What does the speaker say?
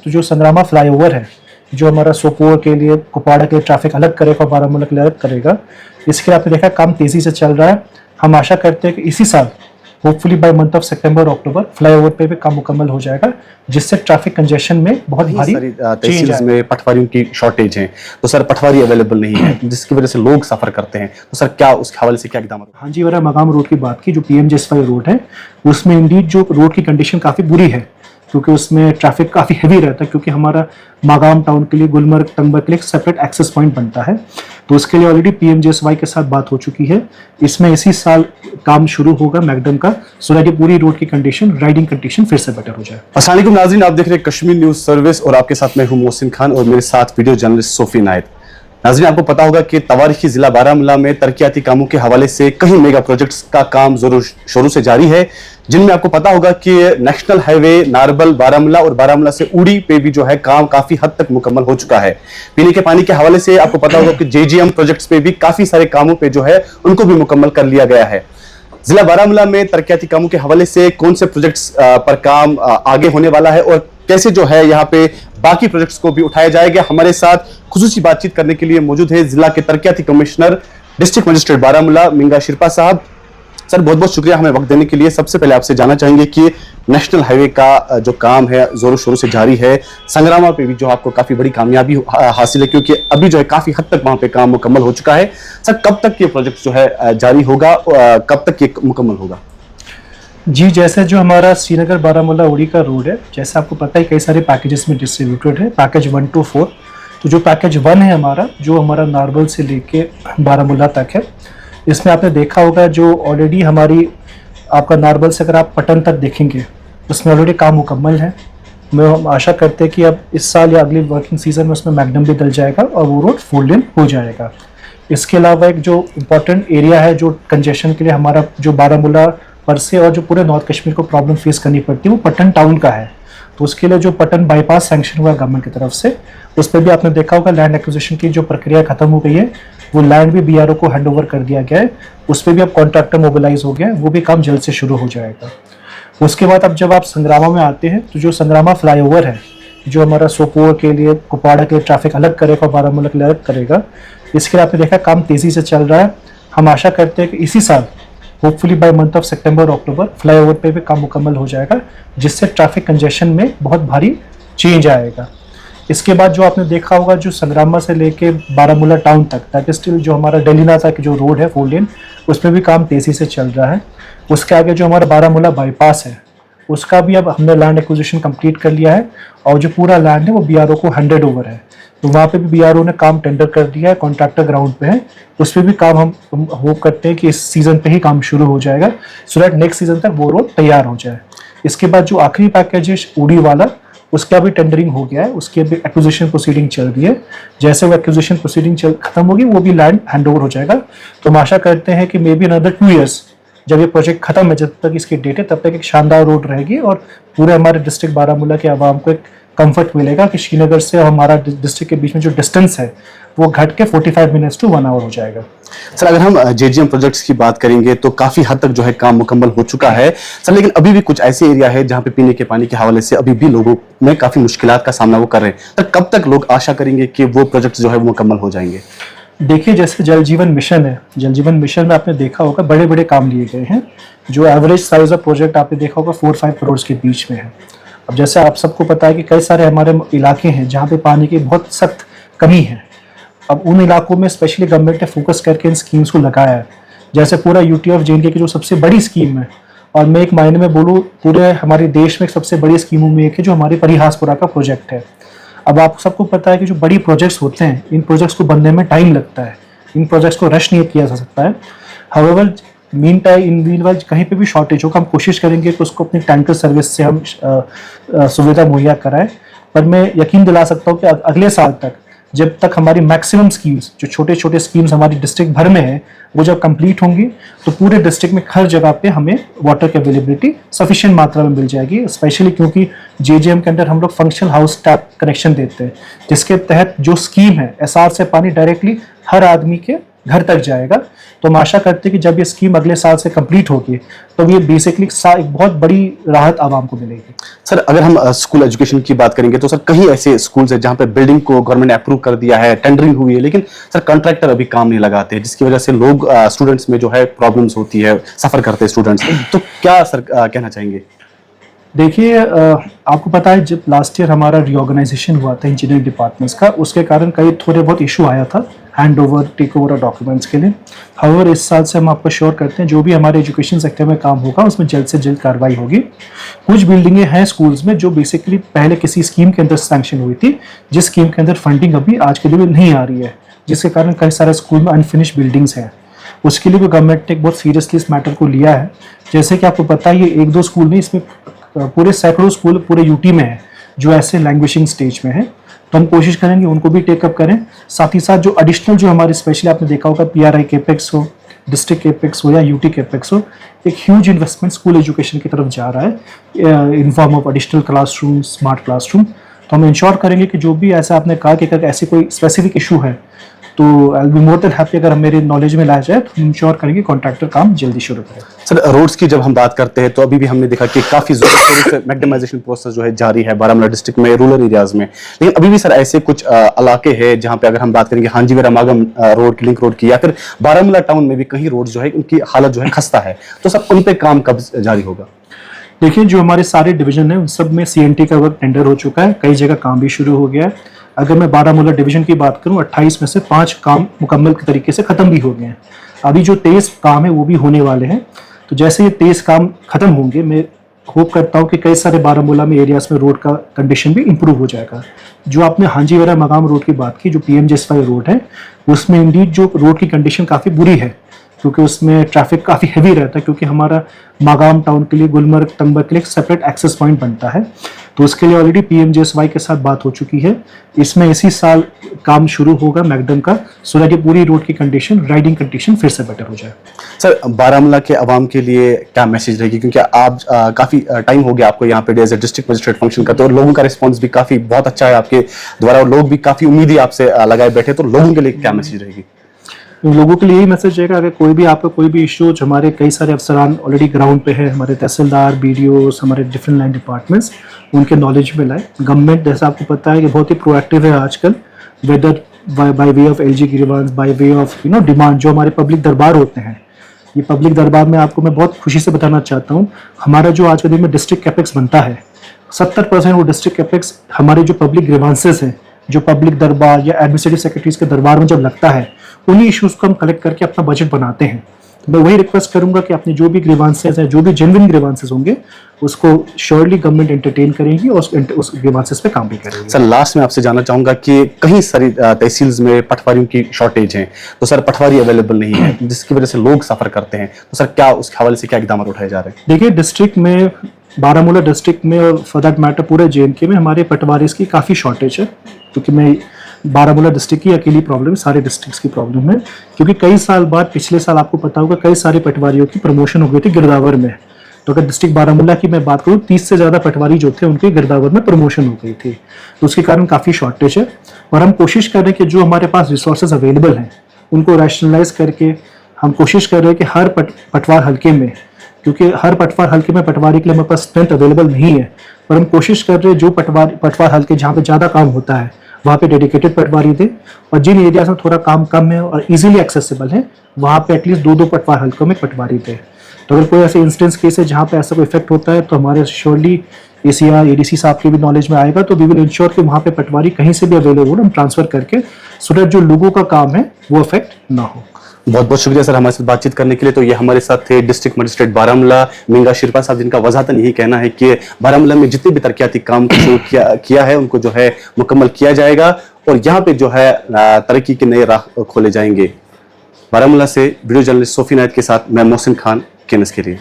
तो जो संग्रामा फ्लाईओवर है, जो हमारा सोपोर के लिए, कुपवाड़ा के लिए ट्रैफिक अलग करेगा और बारामूला के लिए अलग करेगा, इसके लिए आपने देखा काम तेजी से चल रहा है। हम आशा करते हैं कि इसी साल hopefully by month of September October flyover पे भी काम मुकम्मल हो जाएगा, जिससे ट्रैफिक कंजेशन में बहुत भारी तहसील में पटवारियों की शॉर्टेज है, तो सर पटवारी अवेलेबल नहीं है जिसकी वजह से लोग सफर करते हैं, तो सर क्या उसके हवाले से क्या इकदाम? हाँ जी, मेरा मकाम रोड की बात की, जो PMJSY रोड है उसमें इंडीड जो रोड की कंडीशन काफ़ी बुरी है, क्योंकि उसमें ट्रैफिक काफ़ी हैवी रहता है, क्योंकि हमारा मागाम टाउन के लिए, गुलमर्ग तंगबर के लिए सेपरेट एक्सेस पॉइंट बनता है। तो उसके लिए ऑलरेडी PMJSY के साथ बात हो चुकी है। इसमें इसी साल काम शुरू होगा मैकडम का, सो दैट ये पूरी रोड की कंडीशन, राइडिंग कंडीशन फिर से बेटर हो जाए। अस्सलाम वालेकुम नाज़रीन, आप देख रहे हैं कश्मीर न्यूज सर्विस और आपके साथ मैं हूं मोहसिन खान और मेरे साथ वीडियो जर्नलिस्ट सोफी नायत। नाज़रीन, आपको पता होगा कि तवारीखी जिला बारामूला में तरक्याती कामों के हवाले से कई मेगा प्रोजेक्ट्स का काम जोरों शोरों से जारी है, जिनमें आपको पता होगा कि नेशनल हाईवे नारबल बारामूला और बारामूला से उड़ी पे भी जो है काम काफी हद तक मुकम्मल हो चुका है। पीने के पानी के हवाले से आपको पता होगा कि JGM प्रोजेक्ट्स पे भी काफी सारे कामों पे जो है उनको भी मुकम्मल कर लिया गया है। जिला बारामूला में तरक्याती कामों के हवाले से कौन से प्रोजेक्ट्स पर काम आगे होने वाला है और कैसे जो है यहाँ पे बाकी प्रोजेक्ट्स को भी उठाया जाएगा, हमारे साथ खुसूसी बातचीत करने के लिए मौजूद है जिला के तरक्याती commissioner district magistrate Baramulla Minga Sherpa साहब। सर बहुत बहुत शुक्रिया हमें वक्त देने के लिए। सबसे पहले आपसे जानना चाहेंगे कि नेशनल हाईवे का जो काम है जोरों शोरों से जारी है, संग्रामा पे भी जो आपको काफी बड़ी कामयाबी हासिल है, क्योंकि अभी जो है काफी हद तक वहां पे काम मुकम्मल हो चुका है। सर कब तक ये प्रोजेक्ट जो है जारी होगा, कब तक ये मुकम्मल होगा? जी, जैसे जो हमारा श्रीनगर बारामूला उड़ी का रोड है, जैसे आपको पता है कई सारे पैकेजेस में डिस्ट्रीब्यूटेड है, पैकेज 1 to 4। तो जो पैकेज 1 है हमारा, जो हमारा नारबल से लेके बारामूला तक है, इसमें आपने देखा होगा जो ऑलरेडी हमारी आपका नारबल से अगर आप पटन तक देखेंगे उसमें ऑलरेडी काम मुकम्मल है। मैं हम आशा करते हैं कि अब इस साल या अगले वर्किंग सीजन में उसमें मैकडम भी डल जाएगा और वो रोड फुल लेन हो जाएगा। इसके अलावा एक जो इम्पोर्टेंट एरिया है जो कंजेशन के लिए हमारा जो बारामूला पर से और जो पूरे नॉर्थ कश्मीर को प्रॉब्लम फेस करनी पड़ती है, वो पटन टाउन का है। तो उसके लिए जो पटन बाईपास सैंक्शन हुआ गवर्नमेंट की तरफ से, उस पर भी आपने देखा होगा लैंड एक्विजिशन की जो प्रक्रिया खत्म हो गई है, वो लैंड भी BRO को हैंड ओवर कर दिया गया है। उस पर भी अब कॉन्ट्रैक्टर मोबिलाइज हो गया है, वो भी काम जल्द से शुरू हो जाएगा। उसके बाद अब जब आप संग्रामा में आते हैं, तो जो संग्रामा फ्लाईओवर है, जो हमारा सोपोर के लिए, कुपवाड़ा के लिए ट्रैफिक अलग करेगा और बारामूला के लिए अलग करेगा, इसके लिए आपने देखा काम तेजी से चल रहा है। हम आशा करते हैं कि इसी साल hopefully by month of September October flyover पे भी काम मुकम्मल हो जाएगा, जिससे ट्रैफिक कंजेशन में बहुत भारी चेंज आएगा। इसके बाद जो आपने देखा होगा जो संग्रामा से लेके बारामूला टाउन तक, दैट इज स्टिल जो हमारा डेलीना तक जो रोड है 4 लेन, उसमें भी काम तेजी से चल रहा है। उसके आगे जो हमारा बारामूला बाईपास है, उसका भी अब हमने लैंड एक्विजिशन कंप्लीट कर लिया है और जो पूरा लैंड है वो BRO को हैंडेड ओवर है। तो वहाँ पे भी BRO ने काम टेंडर कर दिया है, कॉन्ट्रैक्टर ग्राउंड पे है। उस पर भी काम हम होप करते हैं कि इस सीजन पे ही काम शुरू हो जाएगा, सो दैट नेक्स्ट सीजन तक वो रोड तैयार हो जाए। इसके बाद जो आखिरी पैकेज है उड़ी वाला, उसका भी टेंडरिंग हो गया है, उसकी भी एक्विजिशन प्रोसीडिंग चल रही है। जैसे वो एक्विजिशन प्रोसीडिंग खत्म होगी, वो भी लैंड हैंड ओवर हो जाएगा। तो हम आशा करते हैं कि मे बी अनदर 2 years जब ये प्रोजेक्ट खत्म है, जब तक इसकी डेट है, तब तक एक शानदार रोड रहेगी और पूरे हमारे डिस्ट्रिक्ट बारामूला के आवाम को एक कंफर्ट मिलेगा कि श्रीनगर से हमारा डिस्ट्रिक्ट के बीच में जो डिस्टेंस है वो घट के 45 मिनट्स to 1 hour हो जाएगा। सर अगर हम JGM प्रोजेक्ट्स की बात करेंगे तो काफी हद तक जो है काम मुकम्मल हो चुका है सर, लेकिन अभी भी कुछ ऐसे एरिया है जहां पे पीने के पानी के हवाले से अभी भी लोगों में काफी मुश्किलात का सामना वो कर रहे हैं। सर कब तक लोग आशा करेंगे कि वो प्रोजेक्ट जो है वो मुकम्मल हो जाएंगे? देखिए, जैसे जल जीवन मिशन है, जल जीवन मिशन में आपने देखा होगा बड़े बड़े काम लिए गए हैं, जो एवरेज साइज ऑफ प्रोजेक्ट आपने देखा होगा 4-5 करोड़ के बीच में है। अब जैसे आप सबको पता है कि कई सारे हमारे इलाके हैं जहाँ पे पानी की बहुत सख्त कमी है। अब उन इलाकों में स्पेशली गवर्नमेंट ने फोकस करके इन स्कीम्स को लगाया है। जैसे पूरा UT ऑफ J&K की जो सबसे बड़ी स्कीम है, और मैं एक मायने में बोलूँ पूरे हमारे देश में सबसे बड़ी स्कीमों में एक है, जो हमारी परिहासपुरा का प्रोजेक्ट है। अब आप सबको पता है कि जो बड़ी प्रोजेक्ट्स होते हैं, इन प्रोजेक्ट्स को बनने में टाइम लगता है, इन प्रोजेक्ट्स को रश नहीं किया जा सकता है। हाउएवर मीनवाइल कहीं पे भी शॉर्टेज होगा, हम कोशिश करेंगे कि उसको अपनी टैंकर सर्विस से हम सुविधा मुहैया कराएं। पर मैं यकीन दिला सकता हूँ कि अगले साल तक, जब तक हमारी मैक्सिमम स्कीम्स, जो छोटे छोटे स्कीम्स हमारी डिस्ट्रिक्ट भर में है, वो जब कंप्लीट होंगी, तो पूरे डिस्ट्रिक्ट में हर जगह पे हमें वाटर की अवेलेबिलिटी सफिशिएंट मात्रा में मिल जाएगी। स्पेशली क्योंकि JGM के अंदर हम लोग फंक्शनल हाउस टैप कनेक्शन देते हैं, जिसके तहत जो स्कीम है SR से पानी डायरेक्टली हर आदमी के घर तक जाएगा। तो हम आशा करते हैं कि जब ये स्कीम अगले साल से कंप्लीट होगी तो ये बेसिकली एक बहुत बड़ी राहत आवाम को मिलेगी। सर अगर हम स्कूल एजुकेशन की बात करेंगे तो सर कई ऐसे स्कूल्स हैं जहां पे बिल्डिंग को गवर्नमेंट ने अप्रूव कर दिया है, टेंडरिंग हुई है, लेकिन सर कॉन्ट्रैक्टर अभी काम नहीं लगाते, जिसकी वजह से लोग स्टूडेंट्स में जो है प्रॉब्लम्स होती है, सफर करते हैं स्टूडेंट्स। तो क्या सर कहना चाहेंगे? देखिए, आपको पता है जब लास्ट ईयर हमारा रिऑर्गेनाइजेशन हुआ था इंजीनियरिंग डिपार्टमेंट्स का, उसके कारण कई थोड़े बहुत इशू आया था हैंड ओवर टेक ओवर और डॉक्यूमेंट्स के लिए। हाउएवर इस साल से हम आपको श्योर करते हैं जो भी हमारे एजुकेशन सेक्टर में काम होगा उसमें जल्द से जल्द कार्रवाई होगी। कुछ बिल्डिंगें हैं स्कूल्स में जो बेसिकली पहले किसी स्कीम के अंदर सैंक्शन हुई थी, जिस स्कीम के अंदर फंडिंग अभी आज के लिए नहीं आ रही है, जिसके कारण कई सारे स्कूल में अनफिनिश बिल्डिंग्स हैं। उसके लिए भी गवर्नमेंट ने बहुत सीरियसली इस मैटर को लिया है। जैसे कि आपको पता है ये एक दो स्कूल नहीं, इसमें पूरे सैकड़ों स्कूल पूरे यूटी में है जो ऐसे लैंग्वेजिंग स्टेज में है। तो हम कोशिश करेंगे उनको भी टेकअप करें। साथ ही साथ जो एडिशनल जो हमारे स्पेशली आपने देखा होगा पीआरआई केपेक्स हो, डिस्ट्रिक्ट केपेक्स हो या यूटी केपेक्स हो, एक ह्यूज इन्वेस्टमेंट स्कूल एजुकेशन की तरफ जा रहा है in form of additional classroom, smart classroom. तो हम इंश्योर करेंगे कि जो भी ऐसा आपने कहा कि अगर ऐसे कोई स्पेसिफिक इशू है तो I will be more than happy अगर हम मेरे नॉलेज में लाया जाए तो हम इंश्योर करेंगे कॉन्ट्रैक्टर काम जल्दी शुरू करें। सर रोड्स की जब हम बात करते हैं तो अभी भी हमने देखा कि काफी जोरों से मैग्नेमाइजेशन प्रोसेस जो है जारी है बारामूला डिस्ट्रिक्ट में, रूरल एरियाज में, लेकिन अभी भी सर ऐसे कुछ इलाके हैं जहां पे अगर हम बात करेंगे हांजीवेरा मागम रोड, लिंक रोड की, या फिर बारामूला टाउन में भी कहीं रोड जो है उनकी हालत जो है खस्ता है, तो सर उन पे काम कब जारी होगा? देखिए, जो हमारे सारे डिवीजन है उन सब में सीएनटी का वर्क टेंडर हो चुका है, कई जगह काम भी शुरू हो गया है। अगर मैं बारामूला डिवीजन की बात करूं 28 में से 5 काम मुकम्मल तरीके से खत्म भी हो गए हैं। अभी जो 23 काम है वो भी होने वाले हैं। तो जैसे ये 23 काम खत्म होंगे, मैं होप करता हूं कि कई सारे बारामूला में एरियाज में रोड का कंडीशन भी इंप्रूव हो जाएगा। जो आपने हांजीवेरा मकाम रोड की बात की, जो पीएमजेएसवाई रोड है, उसमें इंडीड जो रोड की कंडीशन काफ़ी बुरी है क्योंकि उसमें ट्रैफिक काफ़ी हैवी रहता है, क्योंकि हमारा मागाम टाउन के लिए, गुलमर्ग, तंबक के लिए एक सेपरेट एक्सेस पॉइंट बनता है। तो उसके लिए ऑलरेडी पीएमजेएसवाई के साथ बात हो चुकी है। इसमें इसी साल काम शुरू होगा मैकडम का, सो दैट ये पूरी रोड की कंडीशन, राइडिंग कंडीशन फिर से बेटर हो जाए। सर बारामूला के आवाम के लिए क्या मैसेज रहेगी, क्योंकि आप काफी टाइम हो गया आपको यहाँ पे as a district magistrate function करते हो और लोगों का रिस्पॉन्स भी काफी बहुत अच्छा है आपके द्वारा और लोग भी काफी उम्मीदें आपसे लगाए बैठे, तो लोगों के लिए क्या मैसेज रहेगी? लोगों के लिए यही मैसेज रहेगा, अगर कोई भी आपका कोई भी इशू, हमारे कई सारे अफसरान ऑलरेडी ग्राउंड पे है, हमारे तहसीलदार, बीडीओस, हमारे डिफरेंट लाइन डिपार्टमेंट्स, उनके नॉलेज में लाए। गवर्नमेंट जैसा आपको पता है कि बहुत ही प्रोएक्टिव है आजकल, whether by way of LG grievance, by way of demand. जो हमारे पब्लिक दरबार होते हैं, ये पब्लिक दरबार में आपको मैं बहुत खुशी से बताना चाहता हूँ, हमारा जो आज के दिन में डिस्ट्रिक्ट कैपेक्स बनता है 70% वो डिस्ट्रिक्ट कैपेक्स हमारे जो पब्लिक ग्रीवांसेस हैं, जो पब्लिक दरबार या एडमिनिस्ट्रेटिव सेक्रेटरीज के दरबार में जब लगता है, उन्हीं इश्यूज को हम कलेक्ट करके अपना बजट बनाते हैं। तो मैं वही रिक्वेस्ट करूंगा कि अपने जो भी ग्रीवांसेस हैं, जो भी जेन्युइन ग्रीवांसेस होंगे, उसको श्योरली गवर्नमेंट एंटरटेन करेगी और उस ग्रीवांसेस पे काम भी करेगी। सर लास्ट में आपसे जानना चाहूंगा कि कहीं सारी तहसील्स में पटवारियों की शॉर्टेज है, तो सर पटवारी अवेलेबल नहीं है, जिसकी वजह से लोग सफर करते हैं, तो सर क्या उसके हवाले से क्या इकदाम उठाए जा रहे हैं? देखिए, डिस्ट्रिक्ट में, बारामूला डिस्ट्रिक्ट में और फॉर दैट मैटर पूरे जेएनके में हमारे पटवारीज की काफ़ी शॉर्टेज है। क्योंकि मैं बारामूला डिस्ट्रिक्ट की अकेली प्रॉब्लम, सारे डिस्ट्रिक्ट्स की प्रॉब्लम है, क्योंकि कई साल बाद, पिछले साल आपको पता होगा, कई सारे पटवारियों की प्रमोशन हो गई थी गिरदावर में। तो अगर डिस्ट्रिक्ट बारामूला की मैं बात करूँ, 30 से ज़्यादा पटवारी जो थे उनके गिरदावर में प्रमोशन हो गई थी, तो उसके कारण काफ़ी शॉर्टेज है। और हम कोशिश कर रहे हैं कि जो हमारे पास रिसोर्सेज अवेलेबल हैं उनको रैशनलाइज करके हम कोशिश कर रहे हैं कि हर पटवार हल्के में, क्योंकि हर पटवार हल्के में पटवारी के लिए हमारे पास स्ट्रेंथ अवेलेबल नहीं है, पर हम कोशिश कर रहे हैं जो पटवार हल्के जहाँ पे ज़्यादा काम होता है वहाँ पे डेडिकेटेड पटवारी दें, और जिन एरियाज में थोड़ा काम कम है और इजीली एक्सेसिबल है वहाँ पे एटलीस्ट 2-2 पटवार हल्कों में पटवारी दें। तो अगर कोई ऐसे इंस्टेंस केस है जहाँ पे ऐसा कोई इफेक्ट होता है, तो हमारे श्योरली एसीआर, एडीसी साहब के भी नॉलेज में आएगा, तो वी विल इंश्योर कि वहाँ पे पटवारी कहीं से भी अवेलेबल हम ट्रांसफर करके, सो दैट जो लोगों का काम है वो इफेक्ट ना हो। बहुत बहुत शुक्रिया सर हमारे साथ बातचीत करने के लिए। तो ये हमारे साथ थे डिस्ट्रिक्ट मजिस्ट्रेट बारामूला मिंगा शिरपा साहब, जिनका वजाहतन यही कहना है कि बारामूला में जितने भी तरक्याती काम शुरू किया है उनको जो है मुकम्मल किया जाएगा और यहाँ पे जो है तरक्की के नए राह खोले जाएंगे। बारामूला से वीडियो जर्नलिस्ट सोफी नायत के साथ मैं मोहसिन खान, केनस के लिए।